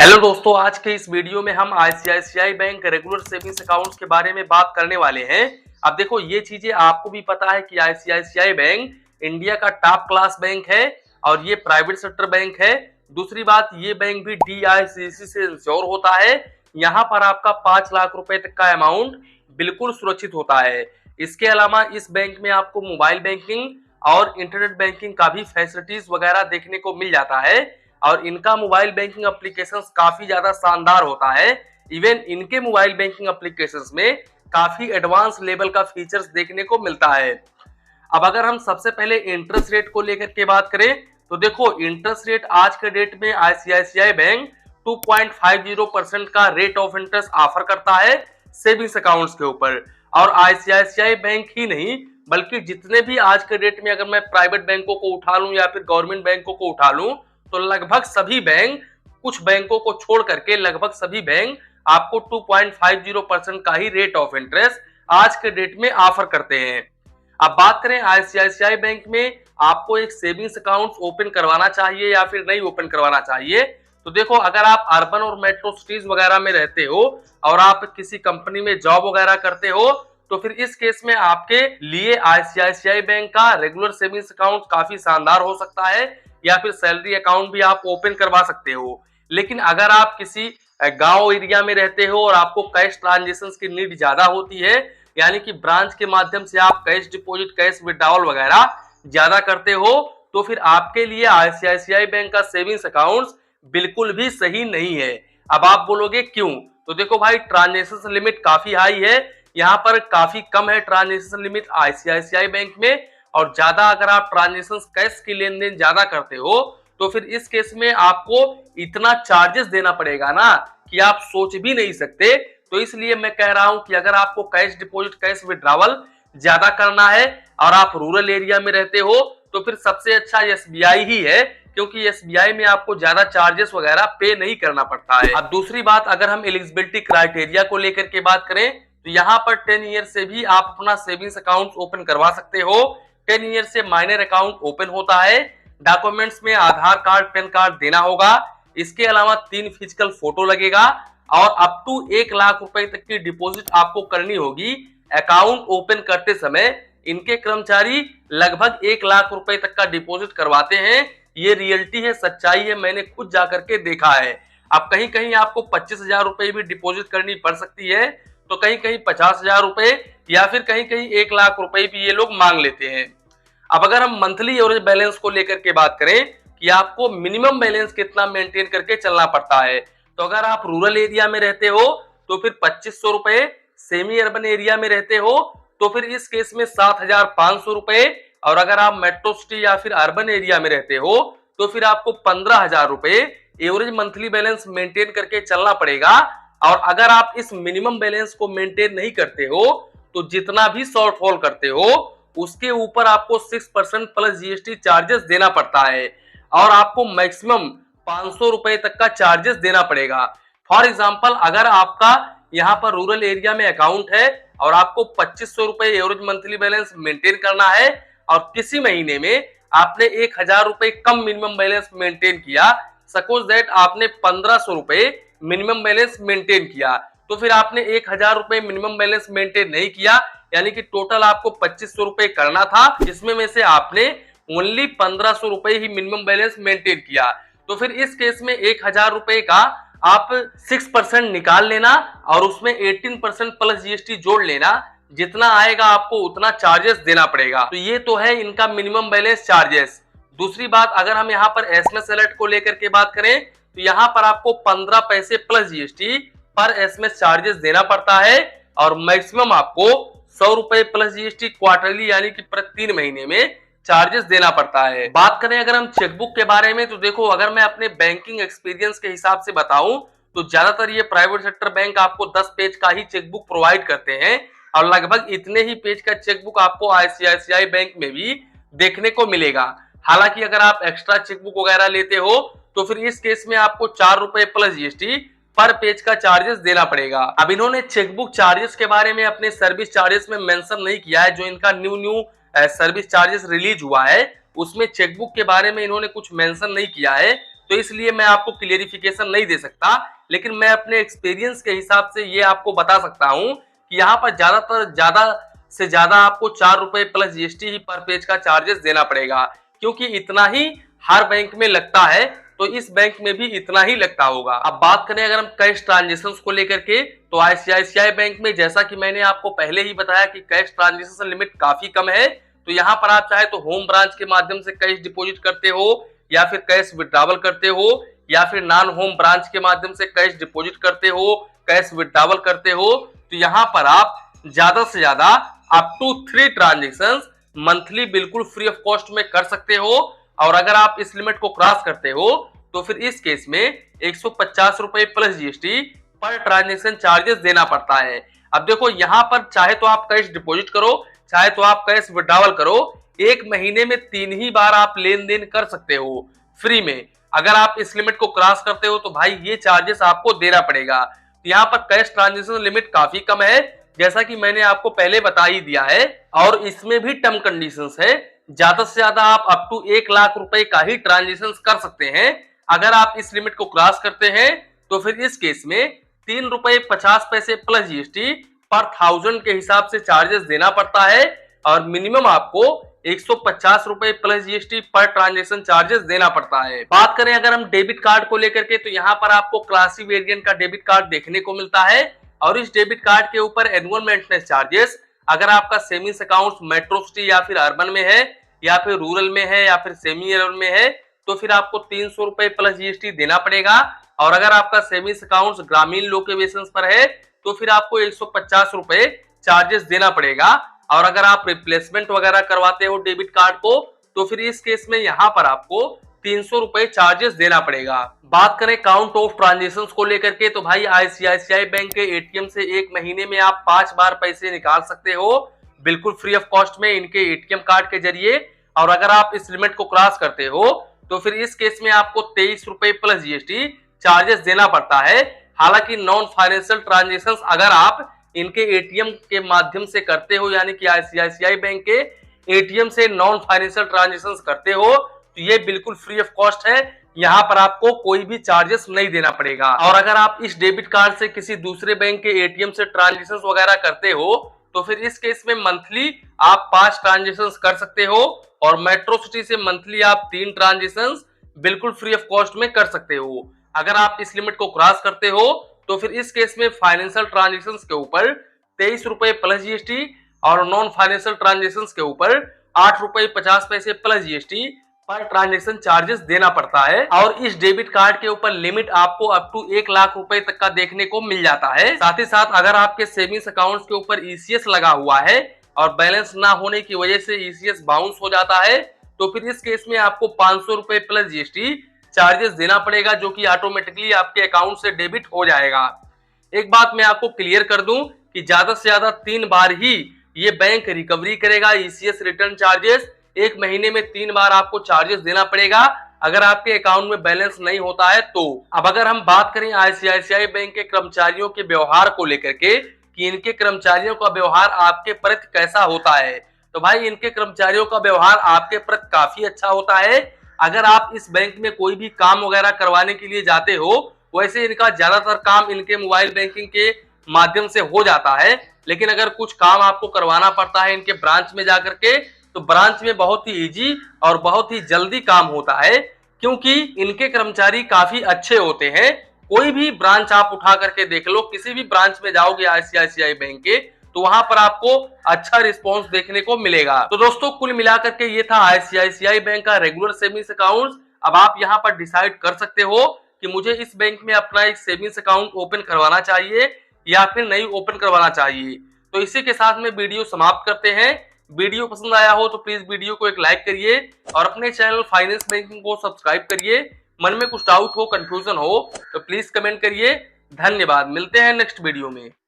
Hello दोस्तों, आज के इस वीडियो में हम ICICI bank regular savings accounts के बारे में बात करने वाले हैं। अब देखो, ये चीजें आपको भी पता है कि आईसीआईसीआई बैंक इंडिया का टॉप क्लास बैंक है और ये प्राइवेट सेक्टर बैंक है। दूसरी बात, ये बैंक भी डीआईसीसी से इंश्योर होता है। यहाँ पर आपका 5 लाख रुपए तक का अमाउंट बिल्कुल सुरक्षित होता है। इसके अलावा इस बैंक में आपको मोबाइल बैंकिंग और इंटरनेट बैंकिंग का भी फैसिलिटीज वगैरह देखने को मिल जाता है और इनका मोबाइल बैंकिंग एप्लीकेशंस काफी ज्यादा शानदार होता है। इवन इनके मोबाइल बैंकिंग एप्लीकेशंस में काफी एडवांस लेवल का फीचर्स देखने को मिलता है। अब अगर हम सबसे पहले इंटरेस्ट रेट को लेकर के बात करें तो देखो, इंटरेस्ट रेट आज के डेट में आईसीआईसीआई बैंक 2.50% का रेट ऑफ इंटरेस्ट ऑफर करता है सेविंग्स अकाउंट्स के ऊपर। और आईसीआईसीआई बैंक ही नहीं बल्कि जितने भी आज के डेट में अगर मैं प्राइवेट बैंकों को उठा लूं या फिर गवर्नमेंट बैंकों को उठा लूं तो लगभग सभी बैंक, कुछ बैंकों को छोड़ करके लगभग सभी बैंक आपको 2.50% का ही रेट ऑफ इंटरेस्ट आज के डेट में ऑफर करते हैं। अब बात करें आईसीआईसीआई बैंक में आपको एक सेविंग्स अकाउंट ओपन करवाना चाहिए या फिर नहीं ओपन करवाना चाहिए, तो देखो, अगर आप अर्बन और मेट्रो सिटीज वगैरह में रहते हो और आप किसी कंपनी में जॉब वगैरह करते हो तो फिर इस केस में आपके लिए आईसीआईसीआई बैंक का रेगुलर सेविंग्स अकाउंट काफी शानदार हो सकता है या फिर सैलरी अकाउंट भी आप ओपन करवा सकते हो। लेकिन अगर आप किसी गांव एरिया में रहते हो और आपको कैश ट्रांजेक्शन की नीड ज्यादा होती है, यानी कि ब्रांच के माध्यम से आप कैश डिपॉजिट, कैश विड्रॉल वगैरह ज्यादा करते हो, तो फिर आपके लिए आईसीआईसीआई बैंक का सेविंग्स अकाउंट बिल्कुल भी सही नहीं है। अब आप बोलोगे क्यों? तो देखो भाई, ट्रांजेक्शन लिमिट काफी हाई है, यहाँ पर काफी कम है ट्रांजेक्शन लिमिट आईसीआईसीआई बैंक में। और ज्यादा अगर आप ट्रांजेक्शन कैश की लेन देन ज्यादा करते हो तो फिर इस केस में आपको इतना चार्जेस देना पड़ेगा ना कि आप सोच भी नहीं सकते। तो इसलिए मैं कह रहा हूं कि अगर आपको कैश डिपॉजिट, कैश विड्रॉवल ज्यादा करना है और आप रूरल एरिया में रहते हो तो फिर सबसे अच्छा एसबीआई ही है, क्योंकि एसबीआई में आपको ज्यादा चार्जेस वगैरह पे नहीं करना पड़ता है। अब दूसरी बात, अगर हम एलिजिबिलिटी क्राइटेरिया को लेकर के बात करें तो यहाँ पर 10 ईयर से भी आप अपना सेविंग्स अकाउंट ओपन करवा सकते हो। 10 ईयर से माइनर अकाउंट ओपन होता है। डॉक्यूमेंट्स में आधार कार्ड, पैन कार्ड देना होगा। इसके अलावा 3 फिजिकल फोटो लगेगा और अप टू 1 लाख रुपए तक की डिपॉजिट आपको करनी होगी। अकाउंट ओपन करते समय इनके कर्मचारी लगभग 1 लाख रुपए तक का डिपॉजिट करवाते हैं। ये रियलिटी है, सच्चाई है, मैंने खुद जाकर के देखा है। अब कहीं कहीं आपको 25,000 रुपए भी डिपॉजिट करनी पड़ सकती है, तो कहीं कहीं 50,000 रुपए या फिर कहीं कहीं 1 लाख रुपए भी ये लोग मांग लेते हैं। अब अगर हम मंथली एवरेज बैलेंस को लेकर के बात करें कि आपको मिनिमम बैलेंस कितना मेंटेन करके चलना पड़ता है, तो अगर आप रूरल एरिया में रहते हो तो फिर 2500 रुपए, सेमी अर्बन एरिया में रहते हो तो फिर इस केस में 7,500 रुपए, और अगर आप मेट्रो सिटी या फिर अर्बन एरिया में रहते हो तो फिर आपको 15,000 रुपए एवरेज मंथली बैलेंस मेंटेन करके चलना पड़ेगा। और अगर आप इस मिनिमम बैलेंस को मेंटेन नहीं करते हो तो जितना भी शॉर्टफॉल करते हो उसके ऊपर आपको 6% प्लस जीएसटी चार्जेस देना पड़ता है और आपको मैक्सिमम 500 रुपए तक का चार्जेस देना पड़ेगा। फॉर एग्जांपल, अगर आपका यहाँ पर रूरल एरिया में अकाउंट है और आपको 2500 रुपए एवरेज मंथली बैलेंस मेंटेन करना है और किसी महीने में आपने 1,000 रुपए कम मिनिमम बैलेंस मेंटेन किया, सपोज दैट आपने 1500 रुपए मिनिमम बैलेंस मेंटेन किया, तो फिर आपने 1,000 रुपए मिनिमम बैलेंस मेंटेन नहीं किया, यानी कि टोटल आपको 2500 रुपए करना था, जिसमें में से आपने ओनली 1500 रुपए ही मिनिमम बैलेंस मेंटेन किया। तो फिर इस केस में 1,000 रुपए का आप 6% निकाल लेना और उसमें 18% प्लस जीएसटी जोड़ लेना, जितना आएगा आपको उतना चार्जेस देना पड़ेगा। तो ये तो है इनका मिनिमम बैलेंस चार्जेस। दूसरी बात, अगर हम यहाँ पर एसएमएस अलर्ट को लेकर के बात करें तो यहाँ पर आपको 15 पैसे प्लस जीएसटी पर एसएमएस चार्जेस देना पड़ता है और मैक्सिमम आपको 100 रुपए प्लस जीएसटी क्वार्टरली यानी कि प्रति 3 महीने में चार्जेस देना पड़ता है। बात करें अगर हम चेकबुक के बारे में तो देखो, अगर मैं अपने बैंकिंग एक्सपीरियंस के हिसाब से बताऊं तो ज्यादातर ये प्राइवेट सेक्टर बैंक आपको 10 पेज का ही चेकबुक प्रोवाइड करते हैं और लगभग इतने ही पेज का चेकबुक आपको आईसीआईसीआई बैंक में भी देखने को मिलेगा। हालांकि अगर आप एक्स्ट्रा चेकबुक वगैरह लेते हो तो फिर इस केस में आपको 4 रुपए प्लस जीएसटी पर पेज का चार्जेस देना पड़ेगा। अब इन्होंने चेकबुक चार्जेस के बारे में अपने सर्विस चार्जेस में मेंशन नहीं किया है। जो इनका न्यू सर्विस चार्जेस रिलीज हुआ है उसमें चेकबुक के बारे में इन्होंने कुछ मेंशन नहीं किया है, तो तो इसलिए मैं आपको क्लियरिफिकेशन नहीं दे सकता, लेकिन मैं अपने एक्सपीरियंस के हिसाब से ये आपको बता सकता हूं कि यहाँ पर ज्यादा से ज्यादा आपको 4 रुपए प्लस जीएसटी ही पर पेज का चार्जेस देना पड़ेगा, क्योंकि इतना ही हर बैंक में लगता है, तो इस बैंक में भी इतना ही लगता होगा। अब बात करें अगर हम कैश ट्रांजेक्शंस को लेकर के, तो आईसीआईसीआई बैंक में जैसा कि मैंने आपको पहले ही बताया कि कैश ट्रांजेक्शन लिमिट काफी कम है, तो यहाँ पर आप चाहे तो होम ब्रांच के माध्यम से कैश डिपॉजिट करते हो, या फिर कैश विड्रॉवल करते हो, या फिर नॉन होम ब्रांच के माध्यम से कैश डिपॉजिट करते हो, कैश विड्रॉवल करते हो, तो यहाँ पर आप ज्यादा से ज्यादा अप टू 3 ट्रांजेक्शन मंथली बिल्कुल फ्री ऑफ कॉस्ट में कर सकते हो। और अगर आप इस लिमिट को क्रॉस करते हो तो फिर इस केस में 150 रुपए plus GST per transaction charges देना पड़ता है। अब देखो यहाँ पर चाहे तो आप कैश डिपॉजिट करो, चाहे तो आप कैश विड्रॉवल करो, एक महीने में 3 ही बार आप लेन देन कर सकते हो फ्री में। अगर आप इस लिमिट को क्रॉस करते हो तो भाई ये चार्जेस आपको देना पड़ेगा। यहाँ पर कैश ट्रांजेक्शन लिमिट काफी कम है, जैसा कि मैंने आपको पहले बता ही दिया है, और इसमें भी टर्म कंडीशंस है। ज्यादा से ज्यादा आप अप टू 1 लाख रुपए का ही ट्रांजेक्शन कर सकते हैं। अगर आप इस लिमिट को क्रॉस करते हैं तो फिर इस केस में 3 रुपए 50 पैसे प्लस जीएसटी पर 1000 के हिसाब से चार्जेस देना पड़ता है, और मिनिमम आपको 150 रुपए plus GST per transaction charges देना पड़ता है। बात करें अगर हम डेबिट कार्ड को लेकर के, तो यहाँ पर आपको क्लासिक वेरिएंट का डेबिट कार्ड देखने को मिलता है, और इस डेबिट कार्ड के ऊपर एनुअल मेंटेनेंस चार्जेस, अगर आपका सेविंग्स अकाउंट मेट्रो सिटी या फिर अर्बन में है, या फिर रूरल में है, या फिर सेमी अर्बन में है, तो फिर आपको 300 रुपए प्लस जीएसटी देना पड़ेगा। और अगर आपका सेविंग्स अकाउंट ग्रामीण लोकेशन पर है तो फिर आपको 150 रुपए चार्जेस देना पड़ेगा। और अगर आप रिप्लेसमेंट वगैरह करवाते हो डेबिट कार्ड को, तो फिर इस केस में यहाँ पर आपको 300 रुपए चार्जेस देना पड़ेगा। बात करें काउंट ऑफ ट्रांजेक्शंस को लेकर के, तो भाई आईसीआईसीआई बैंक के एटीएम से एक महीने में आप 5 बार पैसे निकाल सकते हो बिल्कुल फ्री ऑफ कॉस्ट में इनके एटीएम कार्ड के जरिए। और अगर आप इस लिमिट को क्रॉस करते हो तो फिर इस केस में आपको 23 रुपए प्लस जीएसटी चार्जेस देना पड़ता है। हालांकि नॉन फाइनेंशियल ट्रांजेक्शंस अगर आप इनके एटीएम के माध्यम से करते हो, यानी कि आईसीआईसीआई बैंक के एटीएम से नॉन फाइनेंशियल ट्रांजेक्शंस करते हो, तो ये बिल्कुल फ्री ऑफ कॉस्ट है, यहाँ पर आपको कोई भी चार्जेस नहीं देना पड़ेगा। और अगर आप इस डेबिट कार्ड से किसी दूसरे बैंक के एटीएम से ट्रांजेक्शंस वगैरह करते हो, तो फिर इस केस में मंथली आप 5 ट्रांजेक्शंस कर सकते हो, और मेट्रो सिटी से मंथली आप 3 ट्रांजेक्शंस बिल्कुल फ्री ऑफ कॉस्ट में कर सकते हो। अगर आप इस लिमिट को क्रॉस करते हो तो फिर इस केस में फाइनेंशियल ट्रांजेक्शंस के ऊपर 23 रुपए प्लस जीएसटी, और नॉन फाइनेंशियल ट्रांजेक्शंस के ऊपर 8 रुपए 50 पैसे plus GST per transaction charges देना पड़ता है। और इस डेबिट कार्ड के ऊपर लिमिट आपको अप टू 1 लाख रुपए तक का देखने को मिल जाता है। साथ ही साथ अगर आपके सेविंग्स अकाउंट्स के ऊपर ईसीएस लगा हुआ है और बैलेंस ना होने की वजह से ईसीएस बाउंस हो जाता है, तो फिर इस केस में आपको 500 रुपए प्लस जीएसटी चार्जेस देना पड़ेगा, जो कि ऑटोमेटिकली आपके अकाउंट से डेबिट हो जाएगा। एक बात मैं आपको क्लियर कर दूं कि ज्यादा से ज्यादा 3 बार ही ये बैंक रिकवरी करेगा ईसीएस रिटर्न चार्जेस। एक महीने में 3 बार आपको चार्जेस देना पड़ेगा अगर आपके अकाउंट में बैलेंस नहीं होता है तो। अब अगर हम बात करें आईसीआईसीआई बैंक के कर्मचारियों के व्यवहार को लेकर के कि इनके कर्मचारियों का व्यवहार आपके प्रति कैसा होता है, तो भाई इनके कर्मचारियों का व्यवहार आपके प्रति काफी अच्छा होता है। अगर आप इस बैंक में कोई भी काम वगैरह करवाने के लिए जाते हो, वैसे इनका ज्यादातर काम इनके मोबाइल बैंकिंग के माध्यम से हो जाता है, लेकिन अगर कुछ काम आपको करवाना पड़ता है इनके ब्रांच में जाकर के, तो ब्रांच में बहुत ही इजी और बहुत ही जल्दी काम होता है, क्योंकि इनके कर्मचारी काफी अच्छे होते हैं। कोई भी ब्रांच आप उठा करके देख लो, किसी भी ब्रांच में जाओगे आईसीआईसीआई बैंक के, तो वहां पर आपको अच्छा रिस्पांस देखने को मिलेगा। तो दोस्तों कुल मिलाकर के ये था आईसीआईसीआई बैंक का रेगुलर सेविंग्स अकाउंट। अब आप यहां पर डिसाइड कर सकते हो कि मुझे इस बैंक में अपना एक सेविंग्स अकाउंट ओपन करवाना चाहिए या फिर नहीं ओपन करवाना चाहिए। तो इसी के साथ में वीडियो समाप्त करते हैं। वीडियो पसंद आया हो तो प्लीज वीडियो को एक लाइक करिए और अपने चैनल फाइनेंस बैंकिंग को सब्सक्राइब करिए। मन में कुछ डाउट हो, कंफ्यूजन हो तो प्लीज कमेंट करिए। धन्यवाद, मिलते हैं नेक्स्ट वीडियो में।